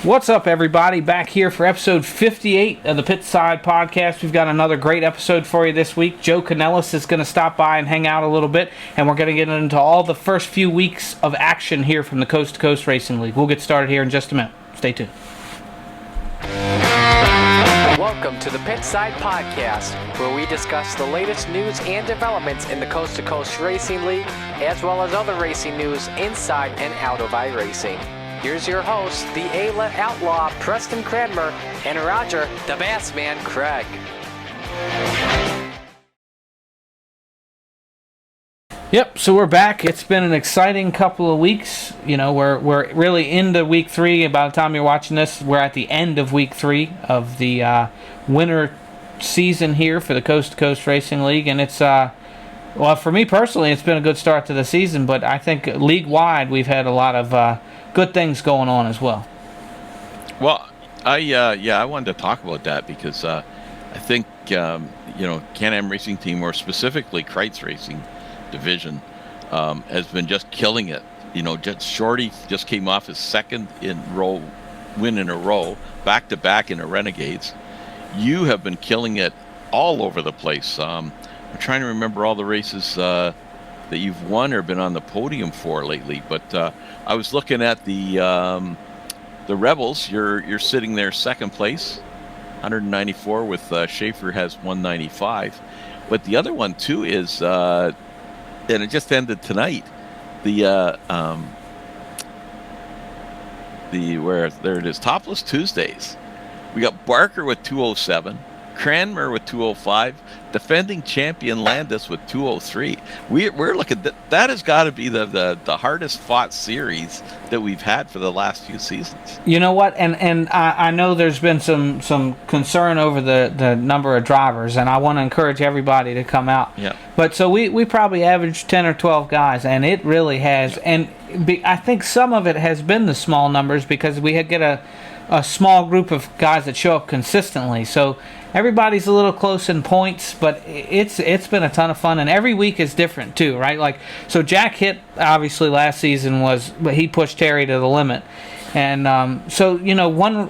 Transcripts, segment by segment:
What's up, everybody? Back here for episode 58 of the Pitside podcast. We've got another great episode for you this week. Joe Canellas is going to stop by and hang out a little bit, and we're going to get into all the first few weeks of action here from the Coast2Coast Racing League. We'll get started here in just a minute. Stay tuned. Welcome to the Pitside podcast, where we discuss the latest news and developments in the Coast2Coast Racing League, as well as other racing news inside and out of iRacing. Here's your host, the A-Let Outlaw, Preston Cranmer, and Roger, the Bassman, Craig. Yep, so we're back. It's been an exciting couple of weeks. You know, we're really into week 3. By the time you're watching this, we're at the end of week 3 of the winter season here for the Coast2Coast Racing League, and it's well, for me personally, it's been a good start to the season. But I think league-wide, we've had a lot of good things going on as well. Well, I wanted to talk about that because I think Can-Am Racing Team, or specifically Kreitz Racing Division, has been just killing it. You know, Shorty just came off his second win in a row, back to back in the Renegades. You have been killing it all over the place. I'm trying to remember all the races that you've won or been on the podium for lately, but I was looking at the Rebels. You're sitting there second place, 194, with Schaefer has 195. But the other one too is, and it just ended tonight. Where there it is, Topless Tuesdays. We got Barker with 207. Cranmer with 205, defending champion Landis with 203. We're looking at that has got to be the hardest fought series that we've had for the last few seasons. You know what? And I know there's been some concern over the number of drivers, and I want to encourage everybody to come out. Yeah. But so we probably averaged 10 or 12 guys, and it really has. Yeah. And I think some of it has been the small numbers because we get a small group of guys that show up consistently. So everybody's a little close in points, but it's been a ton of fun, and every week is different too, right? Like, so Jack Hitt obviously last season he pushed Terry to the limit, and so you know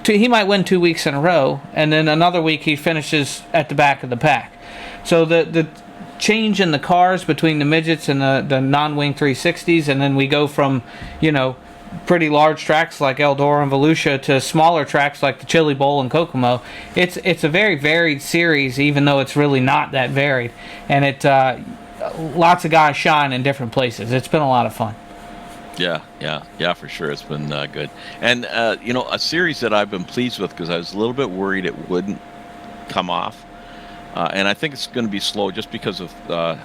he might win 2 weeks in a row, and then another week he finishes at the back of the pack. So the change in the cars between the midgets and the non-wing 360s, and then we go from pretty large tracks like Eldora and Volusia to smaller tracks like the Chili Bowl and Kokomo. It's a very varied series, even though it's really not that varied, and lots of guys shine in different places. It's been a lot of fun. Yeah, for sure. It's been good. And a series that I've been pleased with because I was a little bit worried it wouldn't come off, and I think it's going to be slow just because of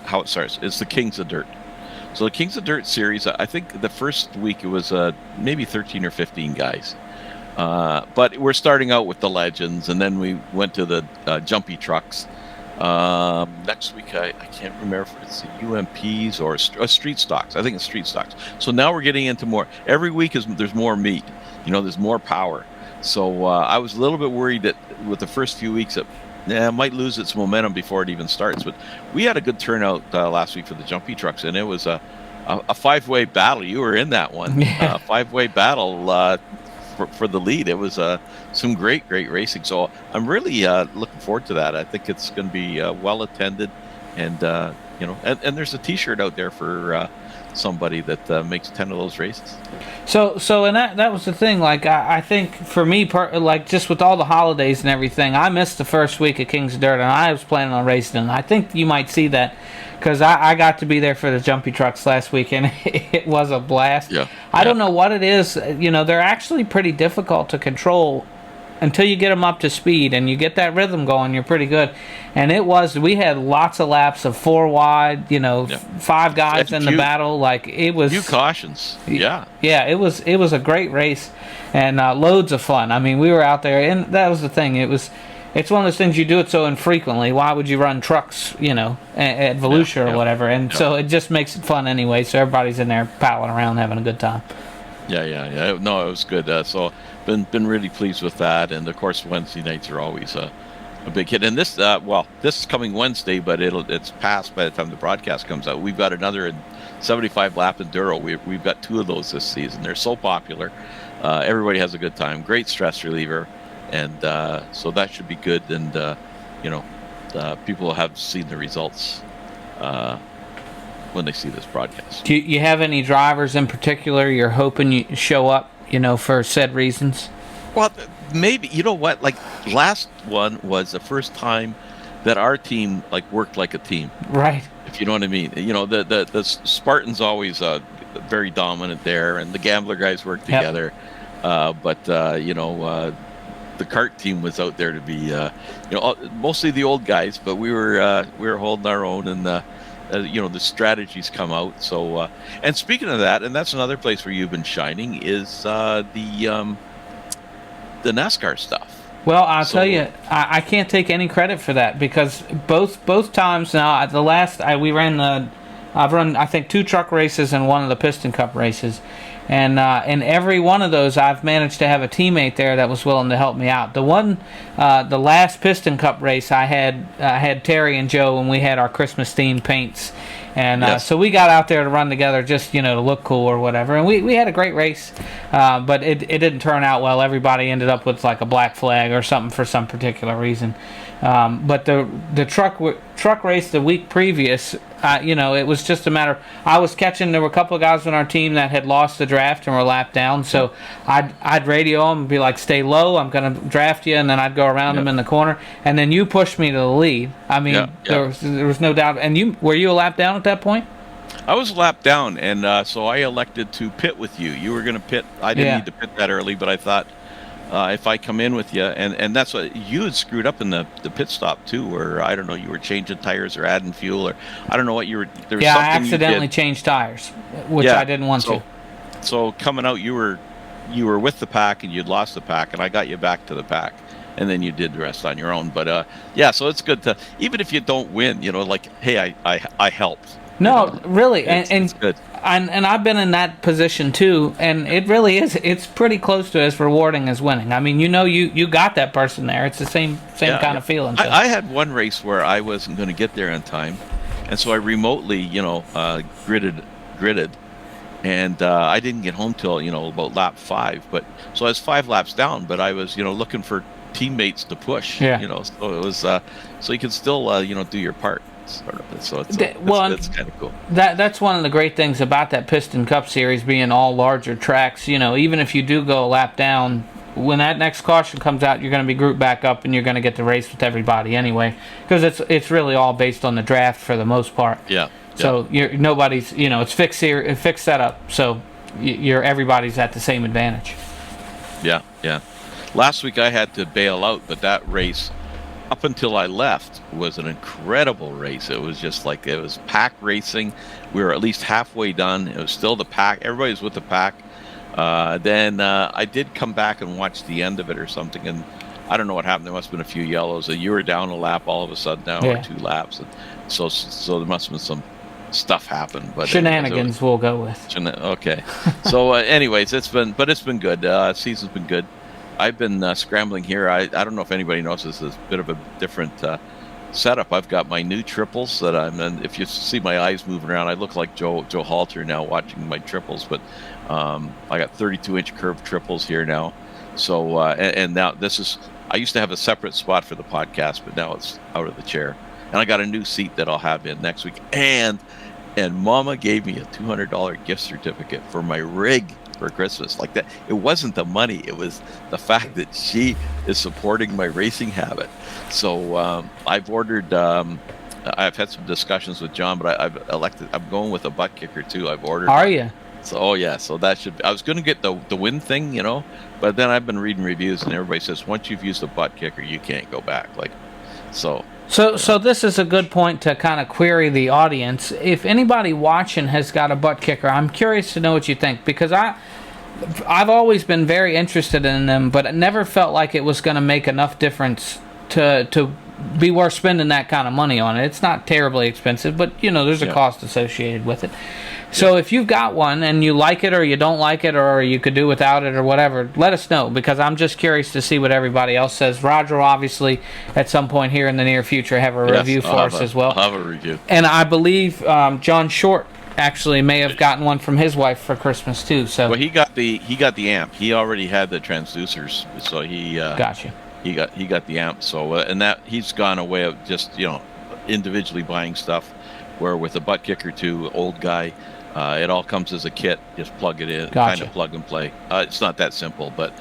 how it starts. It's the Kings of Dirt. So the Kings of Dirt series, I think the first week it was maybe 13 or 15 guys. But we're starting out with the legends, and then we went to the jumpy trucks. Next week, I can't remember if it's the UMPs or street stocks. I think it's street stocks. So now we're getting into more. Every week there's more meat. There's more power. So I was a little bit worried that with the first few weeks that it might lose its momentum before it even starts. But we had a good turnout last week for the jumpy trucks, and it was a 5-way battle. You were in that one. Yeah. 5-way battle for the lead. It was some great racing. So I'm really looking forward to that. I think it's going to be well attended, and and there's a T-shirt out there for somebody that makes 10 of those races. So and that was the thing. Like I think for me, like just with all the holidays and everything, I missed the first week of Kings of Dirt, and I was planning on racing. And I think you might see that because I got to be there for the jumpy trucks last week, and it was a blast. Yeah. I don't know what it is. They're actually pretty difficult to control until you get them up to speed and you get that rhythm going. You're pretty good. And we had lots of laps of 4 wide, 5 guys in the battle. Like it was few cautions. Yeah. Yeah, it was a great race and loads of fun. I mean, we were out there, and that was the thing. It's one of those things, you do it so infrequently. Why would you run trucks, at Volusia or whatever? And so it just makes it fun anyway. So everybody's in there palling around having a good time. Yeah. No, it was good. So been really pleased with that. And of course, Wednesday nights are always a big hit. And this, this is coming Wednesday, but it's past by the time the broadcast comes out. We've got another 75 lap enduro. We've got 2 of those this season. They're so popular. Everybody has a good time. Great stress reliever, and so that should be good. And people have seen the results when they see this broadcast. Do you have any drivers in particular you're hoping you show up, for said reasons? Well, maybe, you know what? Like, last one was the first time that our team worked like a team. Right. If you know what I mean. The Spartans always very dominant there, and the Gambler guys work together. But the kart team was out there to be, mostly the old guys, but we were holding our own, and the strategies come out. So, and speaking of that, and that's another place where you've been shining, is the NASCAR stuff. Well, I'll tell you, I can't take any credit for that, because both times now, I've run, I think, 2 truck races and 1 of the Piston Cup races. And in every one of those, I've managed to have a teammate there that was willing to help me out. The last Piston Cup race, I had Terry and Joe, and we had our Christmas themed paints, and so we got out there to run together, just to look cool or whatever. And we had a great race, but it didn't turn out well. Everybody ended up with a black flag or something for some particular reason. But the truck race the week previous, it was just a matter. I was catching. There were a couple of guys on our team that had lost the draft and were lapped down. So I'd radio them and be like, "Stay low. I'm going to draft you," and then I'd go around them in the corner. And then you pushed me to the lead. I mean, there was no doubt. And were you a lap down at that point? I was lapped down, and so I elected to pit with you. You were going to pit. I didn't need to pit that early, but I thought, if I come in with you, and that's what you had screwed up in the pit stop too, where I don't know, you were changing tires or adding fuel, or I don't know what you were. There was something I accidentally changed tires, which I didn't want to. So coming out, you were with the pack, and you'd lost the pack, and I got you back to the pack, and then you did the rest on your own. But so it's good to, even if you don't win, hey, I helped. No, really, it's good. And I've been in that position too, and it really is. It's pretty close to as rewarding as winning. I mean, you got that person there. It's the same kind of feeling. So. I had one race where I wasn't going to get there on time, and so I remotely, gridded, and I didn't get home till about lap 5. But so I was 5 laps down, but I was looking for teammates to push. So it was so you can still do your part. Sort of. So it's kind of cool. That's one of the great things about that Piston Cup series being all larger tracks. Even if you do go a lap down, when that next caution comes out, you're going to be grouped back up, and you're going to get to race with everybody anyway, because it's really all based on the draft for the most part. Yeah. So nobody's it's fixed here, fixed setup. So everybody's at the same advantage. Yeah. Last week I had to bail out, but that race, up until I left, was an incredible race. It was just it was pack racing. We were at least halfway done. It was still the pack. Everybody was with the pack. Then I did come back and watch the end of it or something, and I don't know what happened. There must have been a few yellows. You were down a lap all of a sudden now, or 2 laps. And so there must have been some stuff happen. But shenanigans we'll go with. Okay. So anyways, it's been good. Season's been good. I've been scrambling here. I don't know if anybody knows, this is a bit of a different setup. I've got my new triples that and if you see my eyes moving around, I look like Joe Halter now watching my triples, but I got 32-inch curved triples here now. So and now I used to have a separate spot for the podcast, but now it's out of the chair. And I got a new seat that I'll have in next week. And Mama gave me a $200 gift certificate for my rig for Christmas. Like that, it wasn't the money, it was the fact that she is supporting my racing habit. So I've ordered, I've had some discussions with John, but I'm going with a butt kicker too. I've ordered. Are you? So so that should, I was going to get the win thing, but then I've been reading reviews, and everybody says once you've used a butt kicker, you can't go back. So this is a good point to kind of query the audience. If anybody watching has got a butt kicker, I'm curious to know what you think, because I've always been very interested in them, but it never felt like it was going to make enough difference to be worth spending that kind of money on it. It's not terribly expensive, but there's a cost associated with it. So if you've got one and you like it or you don't like it or you could do without it or whatever, let us know, because I'm just curious to see what everybody else says. Roger will obviously at some point here in the near future have a review for us as well. I'll have a review. And I believe John Short actually may have gotten one from his wife for Christmas too. So well, he got the amp. He already had the transducers, so he gotcha. He got the amp. So and that he's gone away of just individually buying stuff. Where with a butt kicker too, old guy, it all comes as a kit. Just plug it in, Gotcha. kind of plug and play. It's not that simple, but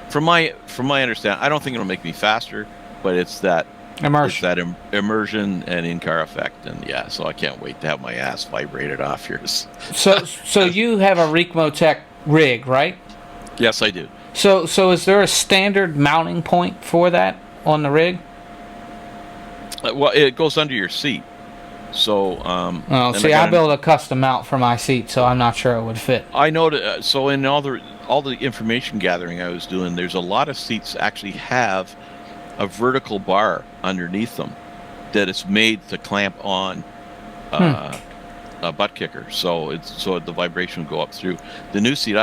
from my understanding, I don't think it'll make me faster, but it's that immersion, immersion and in-car effect, and yeah. So I can't wait to have my ass vibrated off here. So you have a Ricmotech rig, right? Yes, I do. So is there a standard mounting point for that on the rig? Well, it goes under your seat. So, I built a custom mount for my seat, so I'm not sure it would fit. I know that. So in all the information gathering I was doing, there's a lot of seats actually have a vertical bar underneath them that is made to clamp on a butt kicker. So the vibration will go up through the new seat.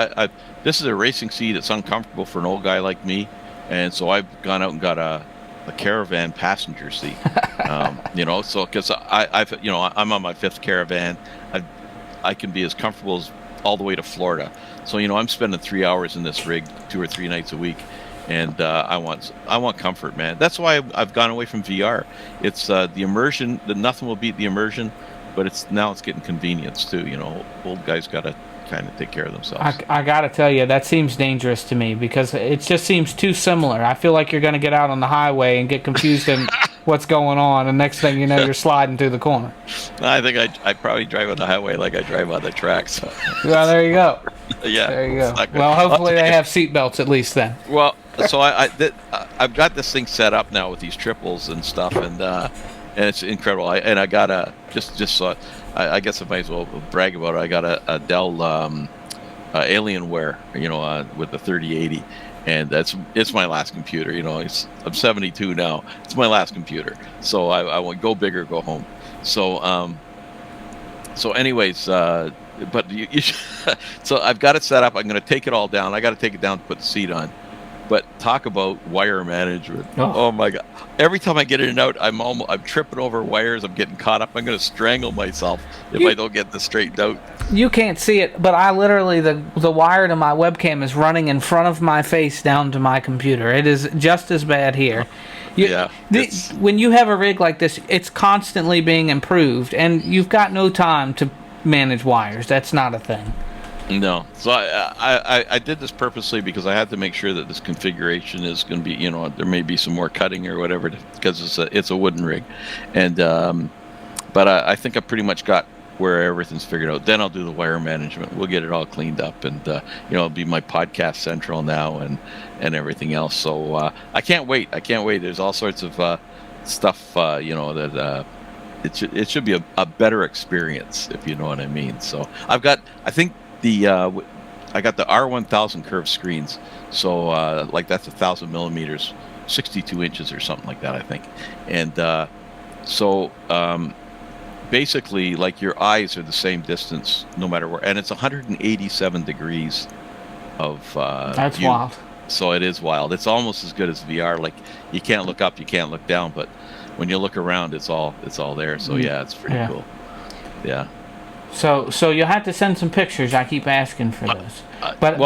This is a racing seat. It's uncomfortable for an old guy like me, and so I've gone out and got a Caravan passenger seat. So because I'm on my 5th Caravan, I can be as comfortable as all the way to Florida. So I'm spending 3 hours in this rig 2 or 3 nights a week, and I want comfort, man. That's why I've gone away from VR. It's the immersion. Nothing will beat the immersion, but it's getting convenience too. Old guys gotta kind of take care of themselves. I gotta tell you, that seems dangerous to me because it just seems too similar. I feel like you're gonna get out on the highway and get confused in what's going on, and next thing you know, you're sliding through the corner. I think I probably drive on the highway like I drive on the tracks. Well, there you go. Yeah, there you go. Well, hopefully they have seat belts at least then. Well, so I've got this thing set up now with these triples and stuff, and it's incredible. I got a just so I guess I might as well brag about it. I got a Dell Alienware, with the 3080, and it's my last computer. I'm 72 now. It's my last computer, so I want go big or go home. So anyways, but you so I've got it set up. I'm going to take it all down. I got to take it down to put the seat on. But talk about wire management. Oh my God. Every time I get in and out, I'm tripping over wires. I'm getting caught up. I'm going to strangle myself if I don't get this straightened out. You can't see it, but I literally, the wire to my webcam is running in front of my face down to my computer. It is just as bad here. When you have a rig like this, it's constantly being improved, and you've got no time to manage wires. That's not a thing. No. So I did this purposely because I had to make sure that this configuration is going to be, there may be some more cutting or whatever because it's a wooden rig. And but I think I pretty much got where everything's figured out. Then I'll do the wire management. We'll get it all cleaned up, and it'll be my podcast central now and everything else. So I can't wait. There's all sorts of stuff, that it should be a better experience, if you know what I mean. So I think I got the R1000 curved screens, so like that's 1,000 millimeters, 62 inches or something like that, I think. And basically, like your eyes are the same distance no matter where, and it's 187 degrees of that's view. wild. So it is wild. It's almost as good as VR. Like you can't look up, you can't look down, but when you look around, it's all there. So yeah, it's pretty cool. Yeah. So you'll have to send some pictures. I keep asking for those. But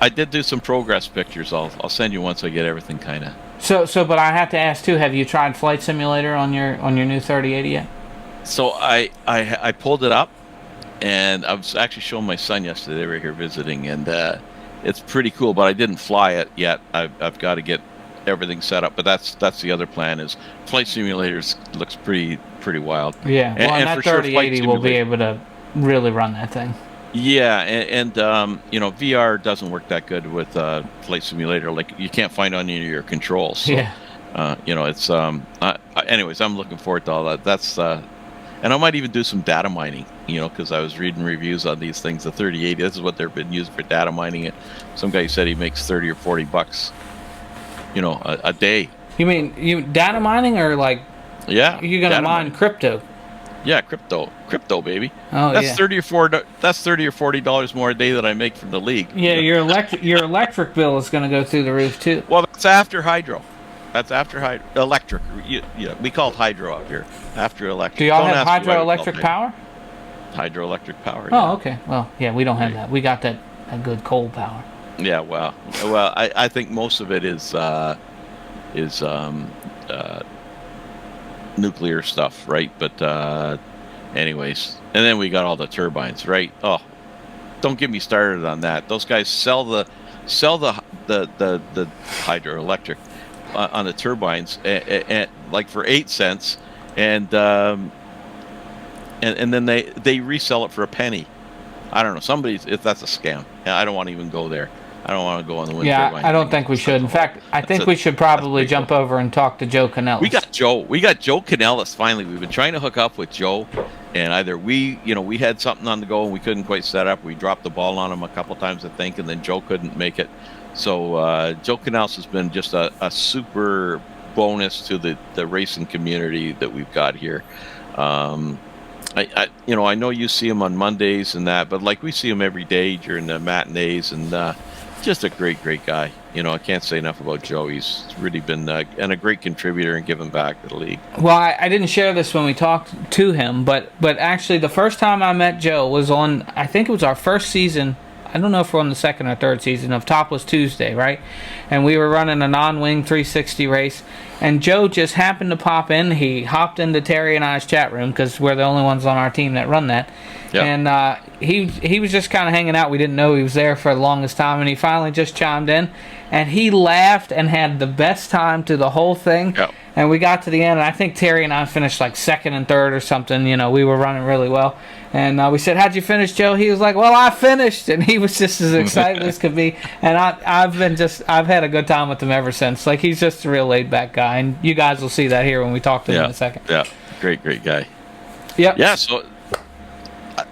I did do some progress pictures. I'll send you once I get everything kind of. But I have to ask too. Have you tried Flight Simulator on your new 3080 yet? So I pulled it up, and I was actually showing my son yesterday. They were here visiting, and it's pretty cool. But I didn't fly it yet. I've got to get everything set up. But that's the other plan. Is Flight Simulators looks pretty wild. Yeah, well, and that 3080 will be able to really run that thing. Yeah, and VR doesn't work that good with Flight Simulator. Like you can't find on any of your controls. So, yeah. It's anyways, I'm looking forward to all that. That's and I might even do some data mining. Because I was reading reviews on these things. The 3080, this is what they've been used for data mining. It. Some guy said he makes $30 or $40, a day. You mean data mining or like? Yeah. You're gonna mine crypto? Yeah, crypto, baby. Oh, That's yeah. That's $30 or $40 more a day that I make from the league. Yeah, your electric bill is going to go through the roof too. Well, that's after hydro. That's after electric. Yeah, we call it hydro up here. After electric. Do y'all Don't have ask me why we call hydroelectric it power? Hydroelectric power. Oh, Yeah. okay. Well, yeah, we don't have that. We got that good coal power. Yeah. Well. I think most of it is nuclear stuff, right? But anyways, and then we got all the turbines, right? Oh, don't get me started on that. Those guys sell the hydroelectric on the turbines and like for 8 cents, and then they resell it for a penny. I don't know. If that's a scam, I don't want to even go there. I don't want to go on the wind turbine. Yeah, I don't think we should. In fact, I think we should probably jump over and talk to Joe Canellas. We got Joe Canellas finally. We've been trying to hook up with Joe, and either we had something on the go and we couldn't quite set up. We dropped the ball on him a couple times, I think, and then Joe couldn't make it. So Joe Canellas has been just a super bonus to the racing community that we've got here. I know you see him on Mondays and that, but like we see him every day during the matinees, and just a great guy. I can't say enough about Joe. He's really been and a great contributor and giving back to the league. Well, I didn't share this when we talked to him, but actually the first time I met Joe was on, I think it was our first season. I don't know if we're on the second or third season of Topless Tuesday, right? And we were running a non-wing 360 race, and Joe just happened to pop in. He hopped into Terry and I's chat room because we're the only ones on our team that run that. Yep. And he was just kind of hanging out. We didn't know he was there for the longest time, and he finally just chimed in, and he laughed and had the best time to the whole thing. Yep. And we got to the end, and I think Terry and I finished like second and third or something. We were running really well. And we said, "How'd you finish, Joe?" He was like, "Well, I finished," and he was just as excited as could be. And I've had a good time with him ever since. Like, he's just a real laid back guy, and you guys will see that here when we talk to him in a second. Yeah, great guy. Yep. Yeah. So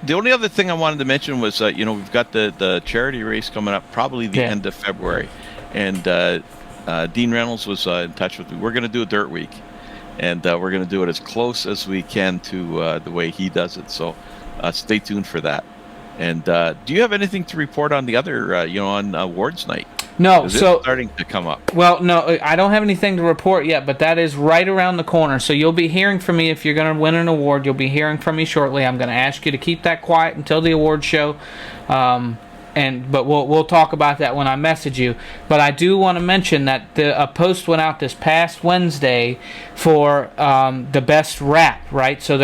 the only other thing I wanted to mention was, we've got the charity race coming up, probably the end of February, and Dean Reynolds was in touch with me. We're going to do a dirt week, and we're going to do it as close as we can to the way he does it. So. Stay tuned for that. And do you have anything to report on the other, on awards night? No, It's starting to come up. Well, no, I don't have anything to report yet, but that is right around the corner. So you'll be hearing from me if you're going to win an award. You'll be hearing from me shortly. I'm going to ask you to keep that quiet until the award show. But we'll talk about that when I message you. But I do want to mention that a post went out this past Wednesday for the best rap, right? So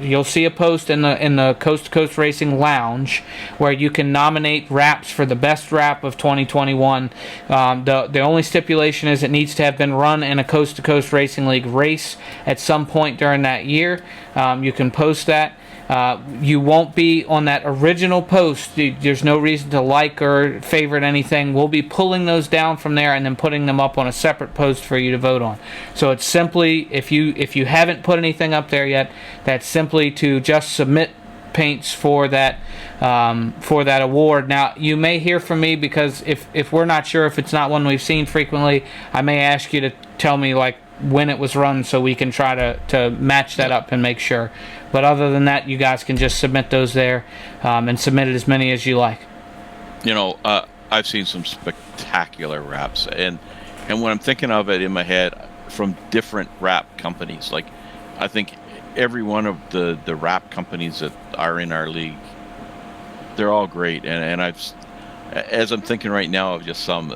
you'll see a post in the Coast2Coast Racing Lounge where you can nominate raps for the best rap of 2021. The only stipulation is it needs to have been run in a Coast2Coast Racing League race at some point during that year. You can post that. You won't be on that original post. There's no reason to like or favorite anything. We'll be pulling those down from there and then putting them up on a separate post for you to vote on. So it's simply, if you haven't put anything up there yet, that's simply to just submit paints for that award. Now, you may hear from me because if we're not sure, if it's not one we've seen frequently, I may ask you to tell me like when it was run so we can try to match that up and make sure. But other than that, you guys can just submit those there and submit it as many as you like. I've seen some spectacular raps, and when I'm thinking of it in my head from different rap companies, like I think every one of the rap companies that are in our league, they're all great. And as I'm thinking right now of just some,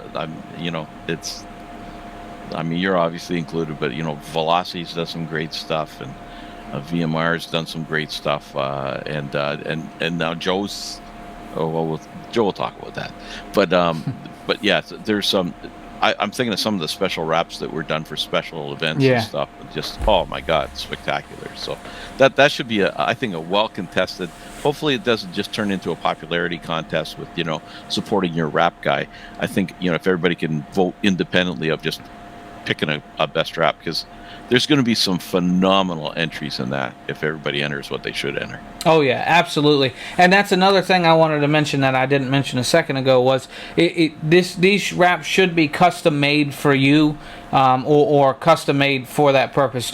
you're obviously included, but Velocity's does some great stuff, and VMR's done some great stuff, and now Joe's. Joe will talk about that, but yeah, there's some. I'm thinking of some of the special raps that were done for special events and stuff. Just oh my God, spectacular! So that should be I think a well contested. Hopefully, it doesn't just turn into a popularity contest with supporting your rap guy. I think if everybody can vote independently of just picking a best rap, because there's going to be some phenomenal entries in that if everybody enters what they should enter. Oh yeah, absolutely. And that's another thing I wanted to mention that I didn't mention a second ago was these wraps should be custom made for you, or custom made for that purpose.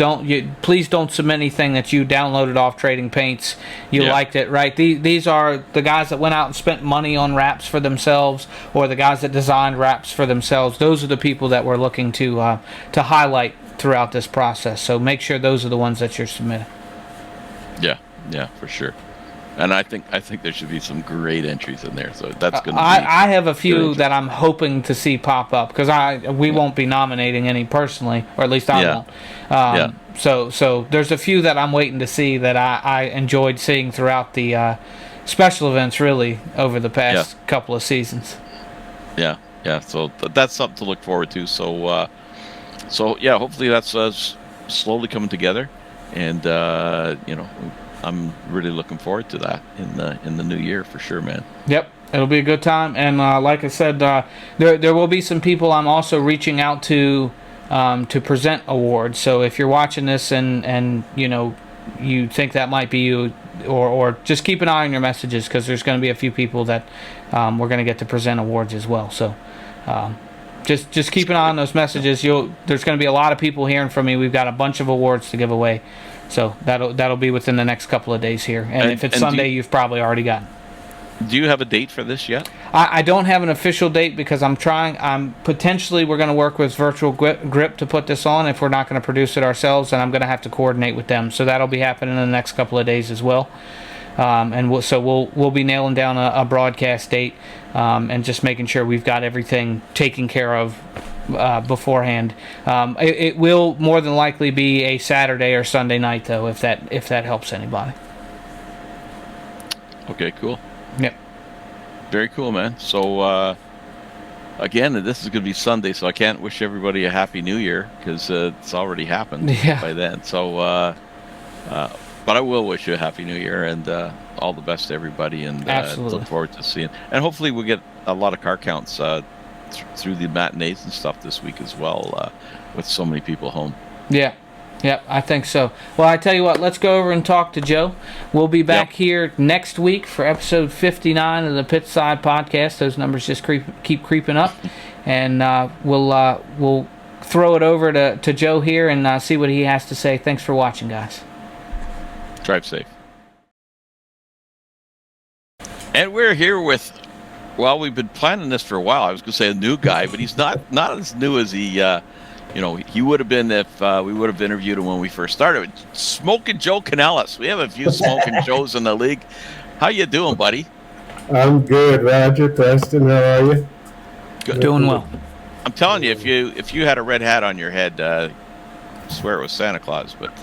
Please don't submit anything that you downloaded off Trading Paints. You liked it, right? These are the guys that went out and spent money on wraps for themselves, or the guys that designed wraps for themselves. Those are the people that we're looking to highlight throughout this process. So make sure those are the ones that you're submitting. Yeah, for sure. And I think there should be some great entries in there. So that's going to be. I have a few that I'm hoping to see pop up because we won't be nominating any personally, or at least I won't. So there's a few that I'm waiting to see that I enjoyed seeing throughout the special events really over the past couple of seasons. Yeah. So that's something to look forward to. So hopefully that's slowly coming together, and I'm really looking forward to that in the new year for sure, man. Yep, it'll be a good time, and like I said, there will be some people I'm also reaching out to present awards. So if you're watching this and you think that might be you, or just keep an eye on your messages, because there's going to be a few people that we're going to get to present awards as well. So just keep an eye on those messages. There's going to be a lot of people hearing from me. We've got a bunch of awards to give away. So that'll be within the next couple of days here. And if it's Sunday, you've probably already gotten. Do you have a date for this yet? I don't have an official date because we're going to work with Virtual Grip to put this on. If we're not going to produce it ourselves, then I'm going to have to coordinate with them. So that'll be happening in the next couple of days as well. And we'll be nailing down a broadcast date, and just making sure we've got everything taken care of beforehand. It will more than likely be a Saturday or Sunday night, though, if that helps anybody. Okay, cool. Yep. Very cool, man. So again, this is going to be Sunday, so I can't wish everybody a Happy New Year because it's already happened by then. So, but I will wish you a Happy New Year and all the best to everybody, and look forward to seeing. And hopefully we'll get a lot of car counts through the matinees and stuff this week as well, with so many people home. Yep, I think so. Well, I tell you what, let's go over and talk to Joe. We'll be back here next week for episode 59 of the Pitside podcast. Those numbers just keep creeping up, and we'll throw it over to Joe here and see what he has to say. Thanks for watching, guys. Drive safe. And we're here with, well, we've been planning this for a while. I was going to say a new guy, but he's not as new as he would have been if we would have interviewed him when we first started. Smoking Joe Canellas. We have a few Smoking Joes in the league. How you doing, buddy? I'm good, Roger. Preston, how are you? Good. Doing well. I'm telling you, if you had a red hat on your head, I swear it was Santa Claus, but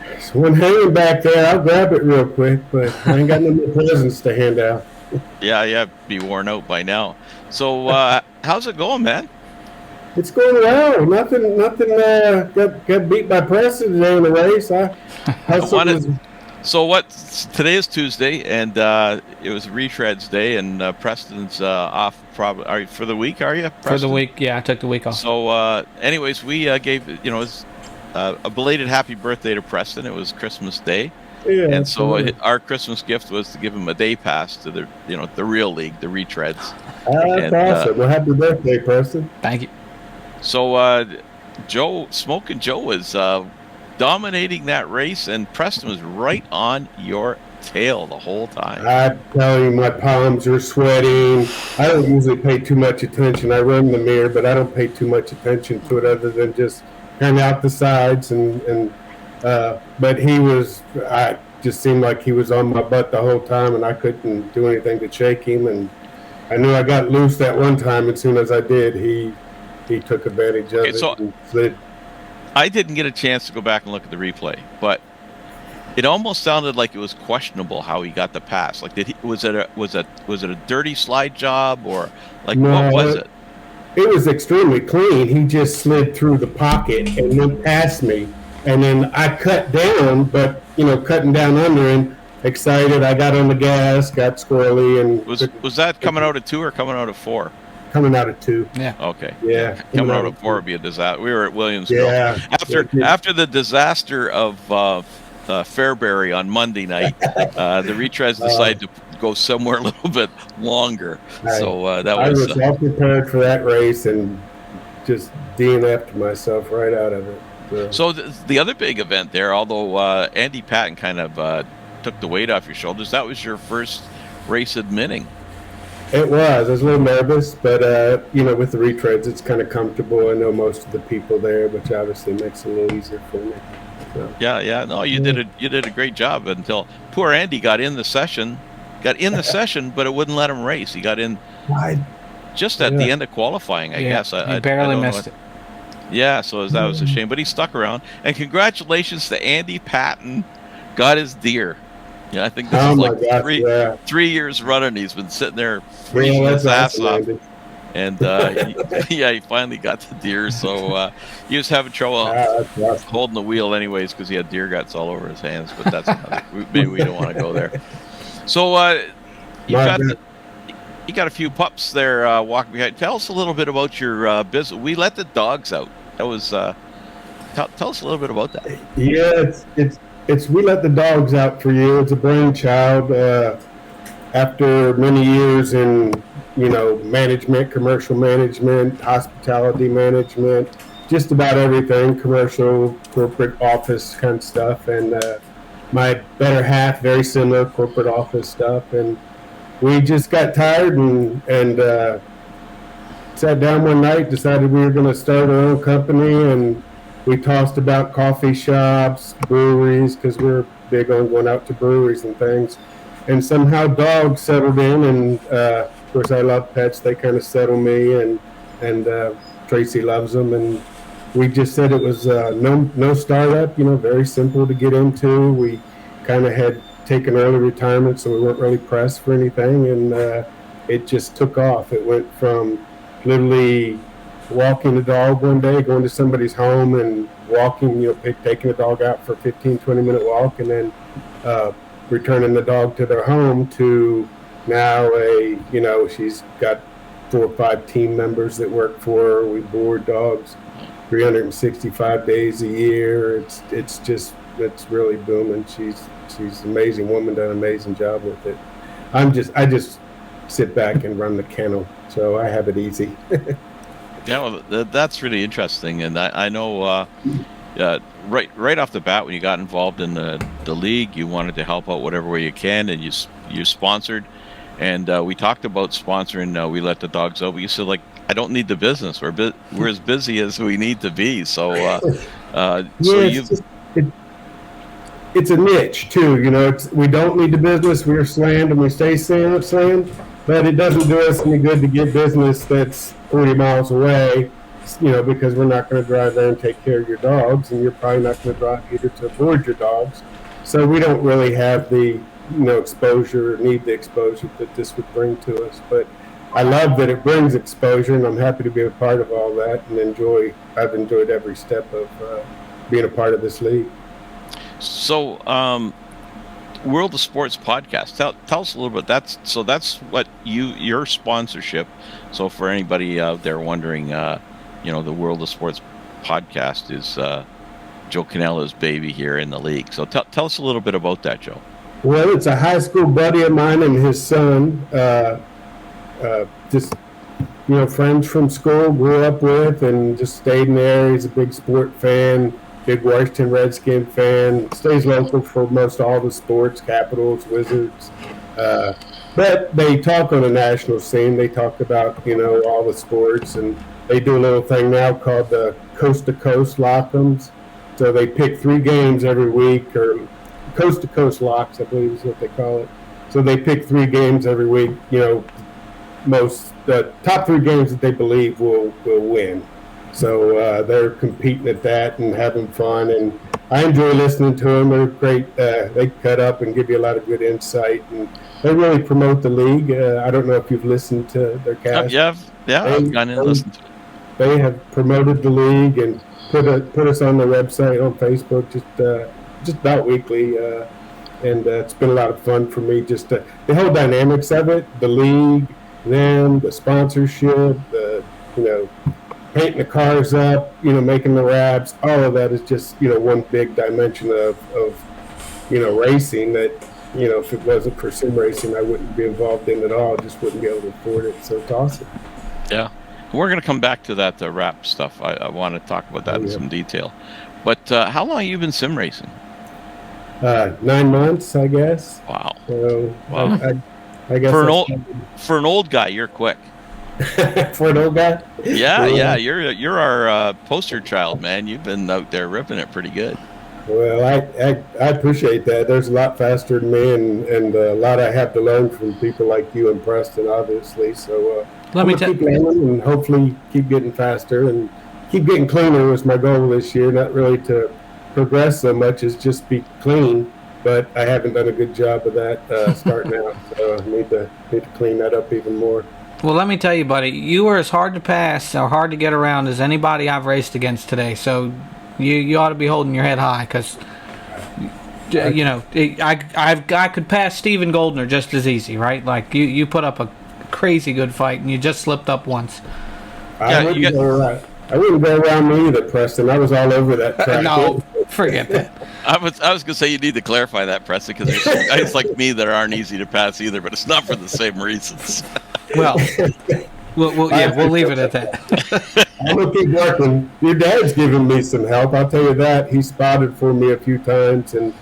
There's one hanging back there. I'll grab it real quick, but I ain't got no more presents to hand out. Yeah, be worn out by now. So, how's it going, man? It's going well. Nothing. Got beat by Preston today in the race. Today is Tuesday, and it was retreads day, and Preston's off probably for the week. Are you, Preston? For the week? Yeah, I took the week off. So, anyways, we gave a belated happy birthday to Preston. It was Christmas Day. Yeah, and so our Christmas gift was to give him a day pass to the real league, the retreads. That's awesome. Well, happy birthday, Preston. Thank you. So Smoking Joe was dominating that race, and Preston was right on your tail the whole time. I tell you, my palms are sweating. I don't usually pay too much attention. I run the mirror, but I don't pay too much attention to it other than just kind of out the sides but I just seemed like he was on my butt the whole time, and I couldn't do anything to shake him. And I knew I got loose that one time. As soon as I did, he took advantage of it and slid. I didn't get a chance to go back and look at the replay, but it almost sounded like it was questionable how he got the pass. Like, was it a dirty slide job, or like what was it? It was extremely clean. He just slid through the pocket and went past me. And then I cut down, but, cutting down under him, excited, I got on the gas, got squirrely. And was that coming out of 2 or coming out of 4? coming out of 2. Yeah. Okay. Yeah. Coming out of 4 would be a disaster. We were at Williamsville. Yeah. After the disaster of Fairbury on Monday night, the retreads decided to go somewhere a little bit longer. So that I was. was all prepared for that race and just DNF'd myself right out of it. So the other big event there, although Andy Patton kind of took the weight off your shoulders, that was your first race admitting. It was. I was a little nervous, but with the retreads, it's kind of comfortable. I know most of the people there, which obviously makes it a little easier for me. So. Yeah. No, you did a great job until poor Andy got in the session, but it wouldn't let him race. He got in just at the end of qualifying, I guess. He barely missed it. Yeah, so that was a shame, but he stuck around. And congratulations to Andy Patton, got his deer. Yeah, I think this is like 3 years running. He's been sitting there freezing his ass off. And he finally got the deer. So he was having trouble holding the wheel anyways because he had deer guts all over his hands. But that's maybe we don't want to go there. So you got a few pups there walking behind. Tell us a little bit about your business. We let the dogs out. That was tell us a little bit about that. Yeah, it's we let the dogs out for you. It's a brainchild after many years in management, commercial management, hospitality management, just about everything, commercial, corporate office kind of stuff. And my better half, very similar corporate office stuff. And we just got tired and sat down one night, decided we were going to start our own company, and we tossed about coffee shops, breweries, because we're big on going out to breweries and things. And somehow dogs settled in, and of course I love pets. They kind of settle me, and Tracy loves them. And we just said it was no startup, very simple to get into. We kind of had taken early retirement, so we weren't really pressed for anything, and it just took off. It went from literally walking the dog one day, going to somebody's home and walking, taking the dog out for a 15, 20-minute walk, and then returning the dog to their home, to now she's got 4 or 5 team members that work for her. We board dogs 365 days a year. It's really booming. She's an amazing woman, done an amazing job with it. I just sit back and run the kennel, so I have it easy. Yeah, well, that's really interesting, and I know right off the bat when you got involved in the league, you wanted to help out whatever way you can, and you sponsored, and we talked about sponsoring. We let the dogs out, but you said, like, I don't need the business. We're as busy as we need to be. So it's a niche too. We don't need the business. We're slammed and we stay slammed, but it doesn't do us any good to get business that's 40 miles away, because we're not going to drive there and take care of your dogs, and you're probably not going to drive either to board your dogs. So we don't really have the exposure, or need the exposure that this would bring to us. But I love that it brings exposure, and I'm happy to be a part of all that, and I've enjoyed every step of being a part of this league. So, World of Sports podcast. Tell us a little bit. That's what your sponsorship. So for anybody out there wondering, the World of Sports podcast is Joe Canellas' baby here in the league. So tell us a little bit about that, Joe. Well, it's a high school buddy of mine and his son. Just friends from school, grew up with, and just stayed in there. He's a big sport fan. Big Washington Redskin fan, stays local for most all the sports, Capitals, Wizards. But they talk on a national scene. They talk about, all the sports, and they do a little thing now called the Coast2Coast Lock'ems. So they pick 3 games every week, or Coast2Coast Locks, I believe is what they call it. So they pick 3 games every week, the top 3 games that they believe will win. So they're competing at that and having fun, and I enjoy listening to them. They're great. They cut up and give you a lot of good insight, and they really promote the league. I don't know if you've listened to their cast. I've gone in and listened to it. They have promoted the league and put us on their website, on Facebook, just about weekly, and it's been a lot of fun for me. Just the whole dynamics of it, the league, them, the sponsorship, the, painting the cars up, making the wraps, all of that is just, one big dimension of racing that, if it wasn't for sim racing, I wouldn't be involved in at all. Just wouldn't be able to afford it. So it's awesome. Yeah. We're going to come back to that, the wrap stuff. I want to talk about that in some detail. But how long have you been sim racing? 9 months, I guess. Wow. So Wow. I guess for an old guy, you're quick. For an old guy? Yeah. You're our poster child, man. You've been out there ripping it pretty good. Well, I appreciate that. There's a lot faster than me, and a lot I have to learn from people like you and Preston, obviously. So Let me keep learning and hopefully keep getting faster and keep getting cleaner was my goal this year. Not really to progress so much as just be clean, but I haven't done a good job of that starting out. So I need to clean that up even more. Well, let me tell you, buddy, you were as hard to pass or hard to get around as anybody I've raced against today. So you ought to be holding your head high because, I could pass Steven Goldner just as easy, right? Like you put up a crazy good fight and you just slipped up once. I wouldn't go around me either, Preston. I was all over that track. No, forget that. I was going to say you need to clarify that, Preston, because there's some guys like me that aren't easy to pass either, but it's not for the same reasons. Well, we'll leave it at that. I'm going to keep working. Your dad's given me some help, I'll tell you that. He spotted for me a few times, and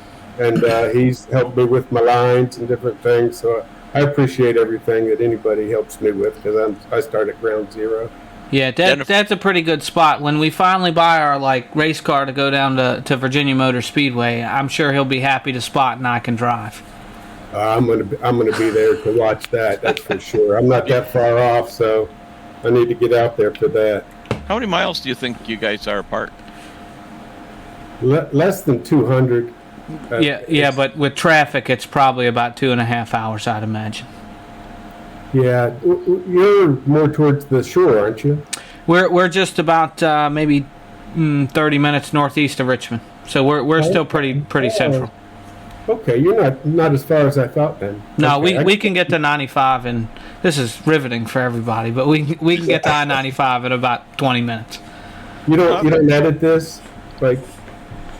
he's helped me with my lines and different things. So I appreciate everything that anybody helps me with because I start at ground zero. Yeah, that's a pretty good spot. When we finally buy our race car to go down to Virginia Motor Speedway, I'm sure he'll be happy to spot and I can drive. I'm gonna be there to watch that. That's for sure. I'm not that far off, so I need to get out there for that. How many miles do you think you guys are apart? Less than 200. Yeah, but with traffic, it's probably about 2.5 hours, I'd imagine. Yeah, you're more towards the shore, aren't you? We're just about maybe 30 minutes northeast of Richmond, so we're still pretty central. Okay, you're not as far as I thought then. No, okay. we can get to 95, and this is riveting for everybody, but we can get to I-95 in about 20 minutes. You don't edit this, like?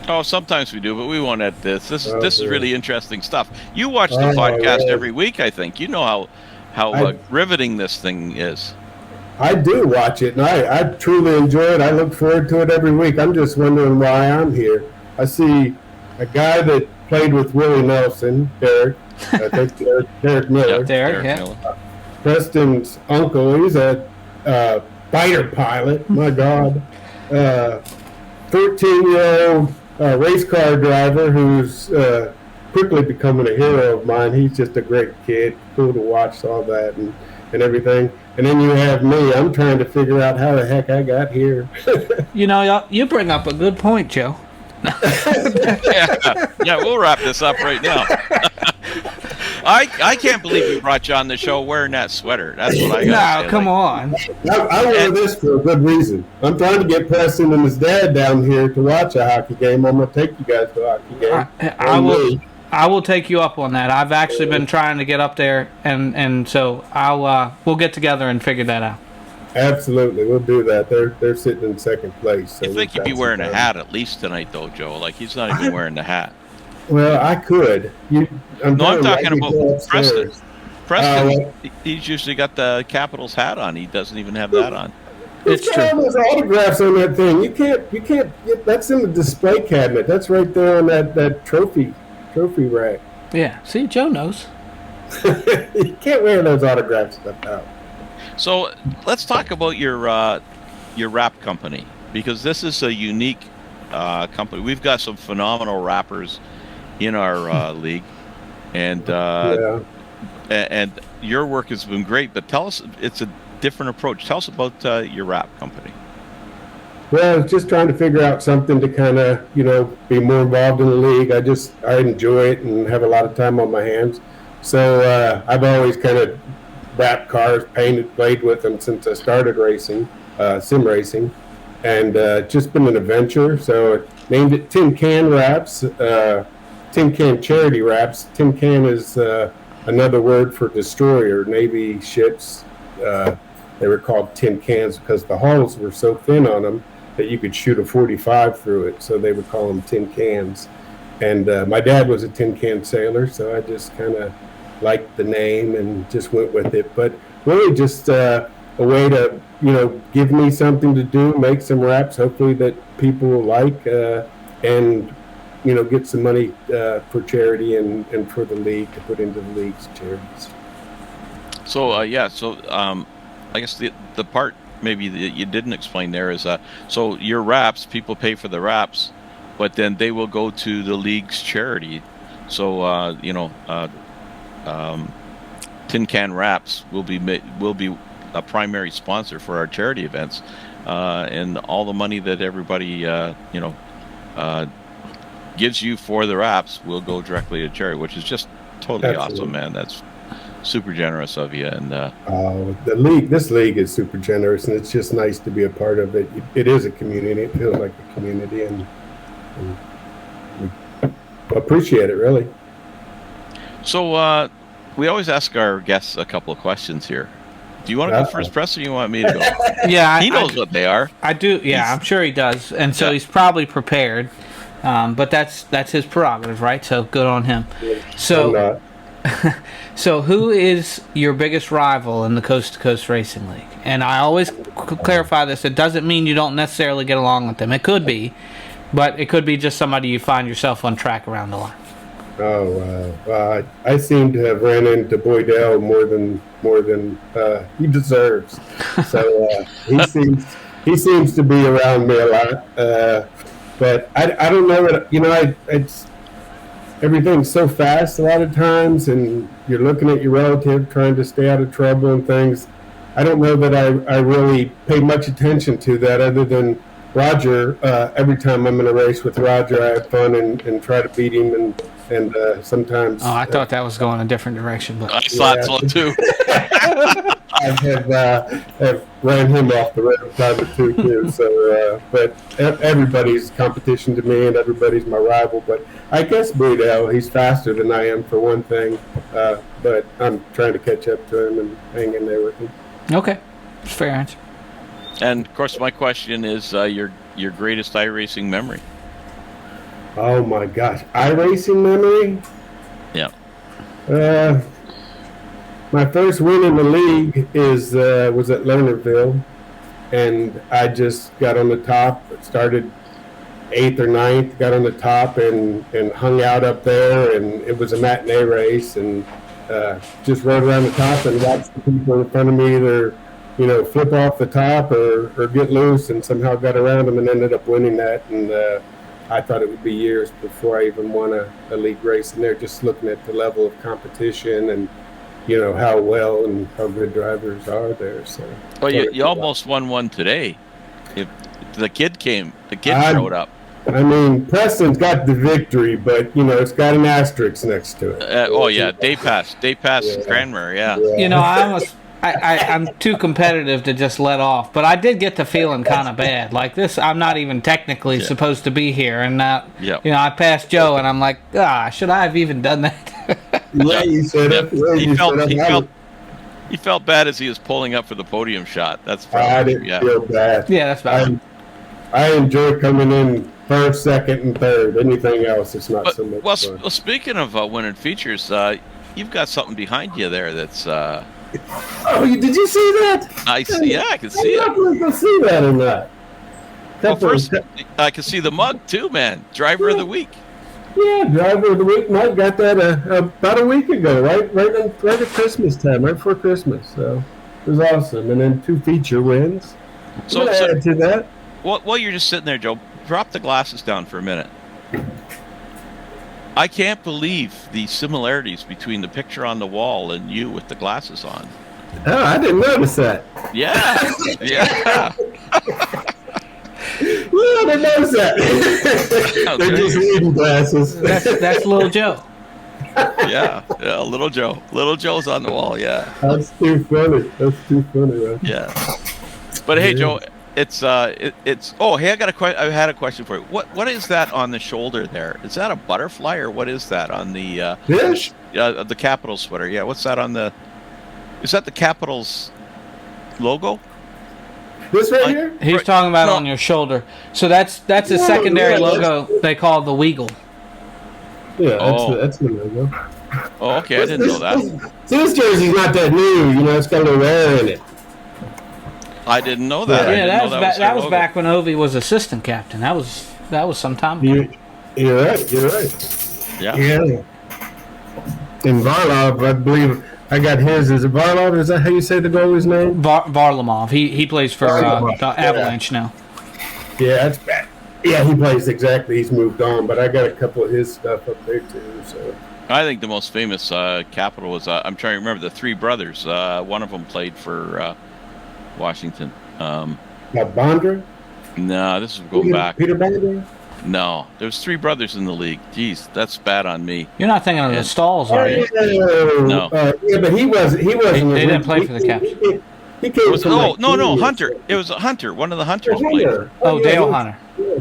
Oh, sometimes we do, but we won't edit this. This is really interesting stuff. You watch the podcast every week, I think. You know how riveting this thing is. I do watch it, and I truly enjoy it. I look forward to it every week. I'm just wondering why I'm here. I see a guy that played with Willie Nelson, Derek. I think Derek Miller. Derek Miller. Preston's uncle. He's a fighter pilot. My God. 13-year-old race car driver who's quickly becoming a hero of mine. He's just a great kid. Cool to watch all that and everything. And then you have me. I'm trying to figure out how the heck I got here. You bring up a good point, Joe. Yeah, we'll wrap this up right now. I can't believe you brought you on the show wearing that sweater. That's what I got. No, come on. I wear this for a good reason. I'm trying to get Preston and his dad down here to watch a hockey game. I'm going to take you guys to a hockey game. I will take you up on that. I've actually been trying to get up there, and so we'll get together and figure that out. Absolutely, we'll do that. They're sitting in second place. So I think you'd be wearing a hat at least tonight, though, Joe. Like he's not even wearing the hat. Well, I could. I'm talking about Preston. Preston, he's usually got the Capitals hat on. He doesn't even have that on. It's true. All those autographs on that thing. You can't. That's in the display cabinet. That's right there on that trophy rack. Yeah. See, Joe knows. You can't wear those autograph stuff out. So let's talk about your wrap company, because this is a unique company. We've got some phenomenal rappers in our league, and and your work has been great. But tell us, it's a different approach. Tell us about your wrap company. Well, I was just trying to figure out something to kind of be more involved in the league. I enjoy it and have a lot of time on my hands. So I've always kind of wrapped cars, painted, played with them since I started racing, sim racing, and just been an adventure. So named it Tin Can Wraps, Tin Can Charity Wraps. Tin Can is another word for destroyer. Navy ships they were called tin cans because the hulls were so thin on them that you could shoot a 45 through it. So they would call them tin cans. And my dad was a tin can sailor, so I just kind of liked the name and just went with it. But really just a way to, give me something to do, make some wraps, hopefully that people will like, and, get some money for charity and for the league to put into the league's charities. So, I guess the part maybe that you didn't explain there is, so your wraps, people pay for the wraps, but then they will go to the league's charity. So, Tin Can Wraps will be a primary sponsor for our charity events, and all the money that everybody gives you for the wraps will go directly to charity, which is just totally awesome, man. That's super generous of you. And this league is super generous, and it's just nice to be a part of it. It is a community. It feels like a community, and we appreciate it, really. So we always ask our guests a couple of questions here. Do you want to go first, Preston, or you want me to go? Yeah, he knows what they are. I do. Yeah, I'm sure he does, and so he's probably prepared. But that's his prerogative, right? So good on him. So, so who is your biggest rival in the Coast2Coast Racing League? And I always clarify this: it doesn't mean you don't necessarily get along with them. It could be, but it could be just somebody you find yourself on track around the line. Oh, wow. I seem to have ran into Boydell more than he deserves. So he seems to be around me a lot. But I don't know that, it's everything's so fast a lot of times, and you're looking at your relative trying to stay out of trouble and things. I don't know that I really pay much attention to that, other than Roger. Every time I'm in a race with Roger, I have fun and try to beat him, and sometimes. Oh, I thought that was going a different direction, but I thought so too. I have ran him off the road time or two too. So, but everybody's competition to me, and everybody's my rival. But I guess Boydell, he's faster than I am for one thing. But I'm trying to catch up to him and hang in there with him. Okay, fair answer. And of course, my question is your greatest iRacing memory. Oh my gosh, iRacing memory? Yeah. My first win in the league was at Lernerville, and I just got on the top. Started 8th or 9th, got on the top and hung out up there, and it was a matinee race, and just rode around the top and watched the people in front of me either flip off the top or get loose, and somehow got around them and ended up winning that. And I thought it would be years before I even won a league race, and they're just looking at the level of competition and how well and how good drivers are there. So well, you almost won one today. If the kid showed up. I mean, Preston's got the victory, but it's got an asterisk next to it. Day pass Cranmer, I'm too competitive to just let off, but I did get the feeling kind of bad. Like this, I'm not even technically supposed to be here, and now, I passed Joe, and I'm like, should I have even done that? Yeah, you said it. He felt bad as he was pulling up for the podium shot. That's probably I didn't feel bad. Yeah, that's bad. I enjoy coming in first, second, and third. Anything else, it's not so much fun. Well, speaking of winning features, you've got something behind you there that's. Oh, did you see that? I see. Yeah, I can see it. I don't know if you can see that or not. Well, first, I can see the mug too, man. Driver of the week. Yeah, driver of the week. Mike got that about a week ago, right at Christmas time, right before Christmas. So it was awesome. And then 2 feature wins. So add to that. While you're just sitting there, Joe, drop the glasses down for a minute. I can't believe the similarities between the picture on the wall and you with the glasses on. Oh, I didn't notice that. Yeah. Well, I didn't notice that. They're just reading glasses. That's little Joe. Yeah, little Joe. Little Joe's on the wall, yeah. That's too funny, man. Yeah. But hey, Joe, it's oh, hey, I had a question for you. What is that on the shoulder there? Is that a butterfly, or what is that on the fish? The Capitals sweater? Yeah, what's that on the? Is that the Capitals logo? This right here? He's Right. talking about No. on your shoulder. So that's a No, secondary yeah, logo they call the Weagle. Yeah, Oh. that's the logo. Oh, okay, I didn't know that. See, this jersey's not that new. You know, it's got a little wear in it. I didn't know that. I Yeah, didn't that know was that back. their That was logo. back when Ovi was assistant captain. That was some time ago. You're right. You're right. Yeah. Yeah. And Varlov, I believe I got his. Is it Varlov? Is that how you say the goalie's name? Varlamov. He plays for Varlamov, the Avalanche now. Yeah, that's bad. Yeah, he plays exactly. He's moved on, but I got a couple of his stuff up there too. So I think the most famous Capital was, I'm trying to remember, the three brothers. One of them played for Washington. Bondra? No, this is going back. Peter Bondra? No, there's three brothers in the league. Jeez, that's bad on me. You're not thinking of the Stalls, are you? No. Yeah, but he wasn't. They didn't play for the Caps. He came from like No, Queens. Hunter. It was a Hunter. One of the Hunters Oh, played. Hunter. Oh, yeah, Dale he- Hunter.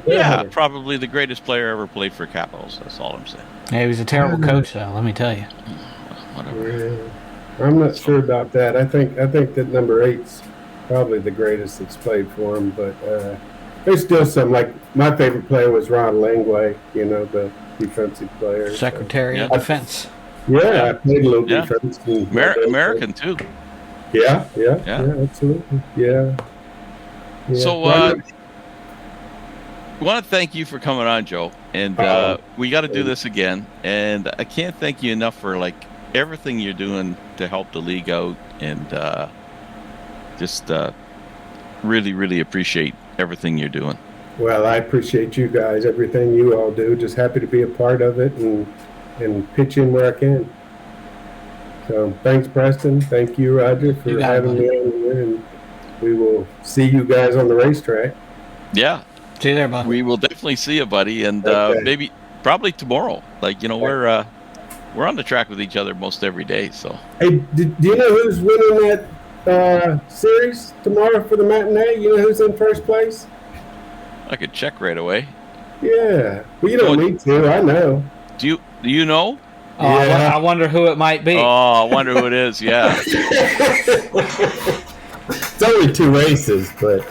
Yeah, Hunter. probably the greatest player ever played for Capitals. That's all I'm saying. Yeah, he was a terrible coach, though. Let me tell you. Whatever. Yeah. I'm not sure about that. I think that number 8's probably the greatest that's played for him, but there's still some, like, my favorite player was Ron Langley, you know, the defensive player. Secretary of Yeah. Defense. Yeah, I played a little Yeah. defense. American too. Yeah, Yeah. absolutely. Yeah. So, Well, I want to thank you for coming on, Joe. And we got to do this again. And I can't thank you enough for like everything you're doing to help the league out, and just really, really appreciate everything you're doing. well, I appreciate you guys, everything you all do. Just happy to be a part of it and pitch in where I can. So thanks, Preston. Thank you, Roger, You for got it, having me on here. And we will see you guys on the racetrack. Yeah, See you there, bud. we will definitely see you, buddy. And Okay. probably tomorrow. Like, you know, we're on the track with each other most every day. So Hey, do you know who's winning that series tomorrow for the matinee? You know who's in first place? I could check right away. Yeah. Well, you don't Oh, need to. I know. Do you know? Oh, I Yeah. I wonder who it might be. Oh, I wonder who it is. Yeah. It's only 2 races, but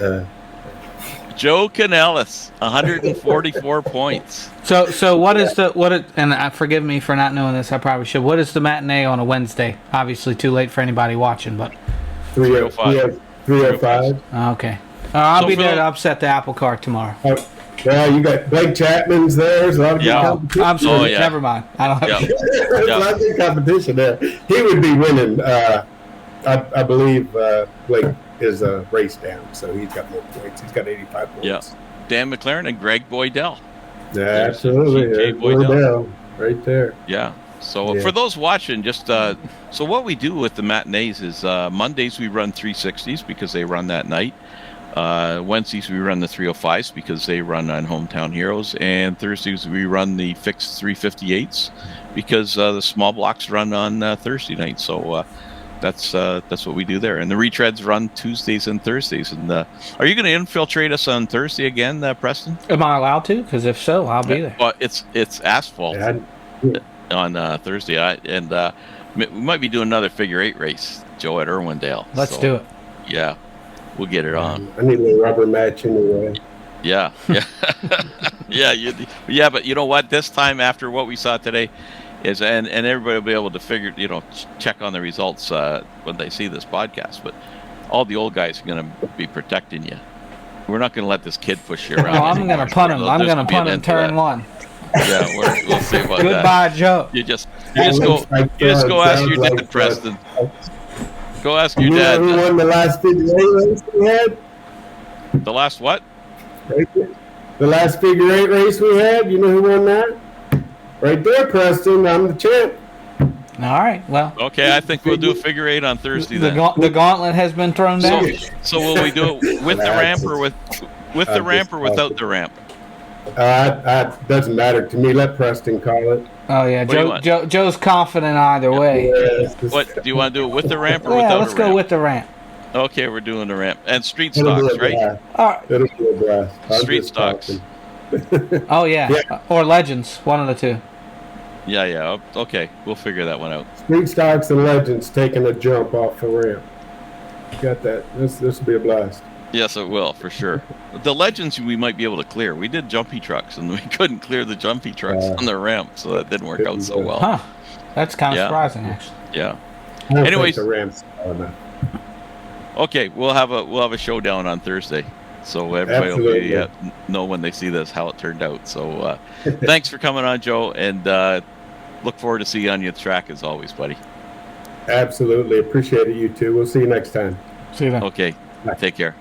Joe Canellas, 144 points. So what is and forgive me for not knowing this, I probably should. What is the matinee on a Wednesday? Obviously too late for anybody watching, but 305. 305. okay. I'll So be for there the- to upset the apple cart tomorrow. Well, you got Blake Chapman's there. There's a lot of good Yeah. competition. I'm sorry. Oh, yeah. Never mind. I don't have Yeah. There's a lot of good competition there. He would be winning. I believe Blake is a race down, so he's got more points. He's got 85 points. Yeah. Dan McLaren and Greg Boydell. Yeah, absolutely. Jay There's Boydell. Boydell right there. Yeah. So Yeah. for those watching, just so what we do with the matinees is Mondays we run 360s because they run that night. Wednesdays we run the 305s because they run on Hometown Heroes, and Thursdays we run the fixed 358s because the small blocks run on Thursday night. So that's what we do there. And the retreads run Tuesdays and Thursdays. And are you going to infiltrate us on Thursday again, Preston? Am I allowed to? Because if so, I'll be there. Well, it's asphalt Yeah, on Thursday, we might be doing another figure 8 race, Joe, at Irwindale. Let's do it. Yeah, we'll get it on. I need a little rubber match anyway. Yeah. Yeah, but you know what? This time after what we saw today is, and everybody will be able to figure, check on the results when they see this podcast. But all the old guys are going to be protecting you. We're not going to let this kid push you around. Oh, I'm going to punt him. I'm There's going to be an punt in end to turn that. 1. Yeah, we'll see about that. Goodbye, Joe. You just go ask your dad, Preston. Go ask your You know who dad. won the last figure 8 race we had? The last what? Right there. The last figure 8 race we had, you know who won that? Right there, Preston. I'm the champ. All right. Well, Okay, I think we'll do a figure 8 on Thursday then. the gauntlet has been thrown down. So will we do it with the ramp or with the ramp or without the ramp? Doesn't matter to me. Let Preston call it. Oh yeah, What do you want? Joe's confident either way. What do you want to do it with the ramp or Yeah, without let's a go ramp? with the ramp. Okay, we're doing the ramp and street It'll be stocks, a right? blast. All right. It'll be a blast. I'm Street just stocks. talking. Oh yeah. Yeah. Or legends, one of the two. Yeah. Okay, we'll figure that one out. Street stocks and legends taking a jump off the ramp. got that. This will be a blast. Yes, it will, for sure. The Legends we might be able to clear. We did jumpy trucks, and we couldn't clear the jumpy trucks on the ramp, so that didn't work out so well. Huh. That's kind of surprising, actually. Yeah. I don't Anyways, think the ramps are enough. Okay, we'll have a showdown on Thursday, so everybody will know when they see this how it turned out. So thanks for coming on, Joe, and look forward to seeing you on your track as always, buddy. Absolutely. Appreciate it, you too. We'll see you next time. See you then. Okay, Bye. take care.